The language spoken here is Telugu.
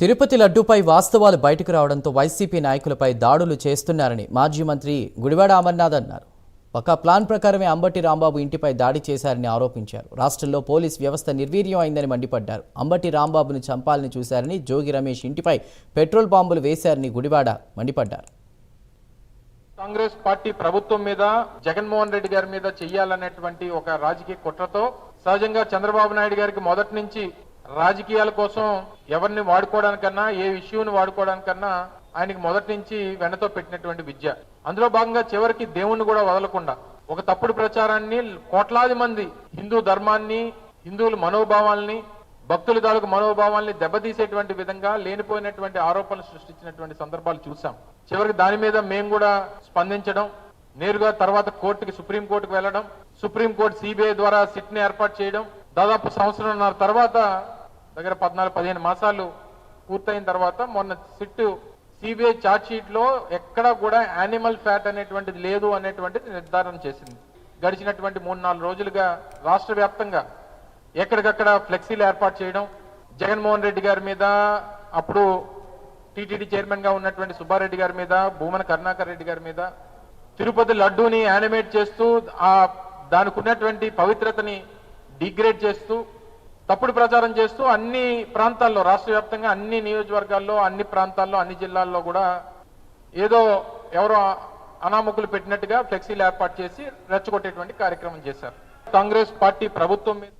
తిరుపతి లడ్డూపై వాస్తవాలు బయటకు రావడంతో వైసీపీ నాయకులపై దాడులు చేస్తున్నారని మాజీ మంత్రి గుడివాడ అమర్నాథ్ అన్నారు. ఒక ప్లాన్ ప్రకారమే అంబటి రాంబాబు ఇంటిపై దాడి చేశారని ఆరోపించారు. రాష్ట్రంలో పోలీస్ వ్యవస్థ నిర్వీర్యం అయిందని మండిపడ్డారు. అంబటి రాంబాబును చంపాలని చూశారని, జోగి రమేష్ ఇంటిపై పెట్రోల్ బాంబులు వేశారని గుడివాడ మండిపడ్డారు. కాంగ్రెస్ పార్టీ ప్రభుత్వం మీద జగన్మోహన్ రెడ్డి గారి మీద చెయ్యాలనేటువంటి ఒక రాజకీయ కుట్రతో సహజంగా చంద్రబాబు నాయుడు గారికి మొదటి నుంచి రాజకీయాల కోసం ఎవరిని వాడుకోవడానికన్నా ఏ ఇష్యూని వాడుకోవడానికన్నా ఆయనకి మొదటి నుంచి వెనతో పెట్టినటువంటి విద్య. అందులో భాగంగా చివరికి దేవుణ్ణి కూడా వదలకుండా ఒక తప్పుడు ప్రచారాన్ని కోట్లాది మంది హిందూ ధర్మాన్ని, హిందువుల మనోభావాల్ని, భక్తుల తాలూకు మనోభావాల్ని దెబ్బతీసేటువంటి విధంగా లేనిపోయినటువంటి ఆరోపణలు సృష్టించినటువంటి సందర్భాలు చూసాం. చివరికి దాని మీద మేము కూడా స్పందించడం, నేరుగా తర్వాత సుప్రీంకోర్టుకు వెళ్లడం, సుప్రీంకోర్టు సిబిఐ ద్వారా సిట్ ని ఏర్పాటు చేయడం, దాదాపు సంవత్సరంన్నర తర్వాత దగ్గర 14-15 మాసాలు పూర్తయిన తర్వాత మొన్న సిట్ సిబిఐ ఛార్జ్ షీట్ లో ఎక్కడా కూడా యానిమల్ ఫ్యాట్ అనేటువంటిది లేదు అనేటువంటిది నిర్ధారణ చేసింది. గడిచినటువంటి 3-4 రోజులుగా రాష్ట్ర వ్యాప్తంగా ఎక్కడికక్కడ ఫ్లెక్సీలు ఏర్పాటు చేయడం, జగన్మోహన్ రెడ్డి గారి మీద, అప్పుడు టీటీడీ చైర్మన్ గా ఉన్నటువంటి సుబ్బారెడ్డి గారి మీద, భూమన కరుణాకర్ రెడ్డి గారి మీద తిరుపతి లడ్డూని యానిమేట్ చేస్తూ దానికి ఉన్నటువంటి పవిత్రతని డిగ్రేడ్ చేస్తూ తప్పుడు ప్రచారం చేస్తూ అన్ని ప్రాంతాల్లో, రాష్ట్ర వ్యాప్తంగా అన్ని నియోజకవర్గాల్లో, అన్ని ప్రాంతాల్లో, అన్ని జిల్లాల్లో కూడా ఏదో ఎవరో అనామకులు పెట్టినట్టుగా ఫ్లెక్సీలు ఏర్పాటు చేసి రెచ్చగొట్టేటువంటి కార్యక్రమం చేశారు. కాంగ్రెస్ పార్టీ ప్రభుత్వం మీద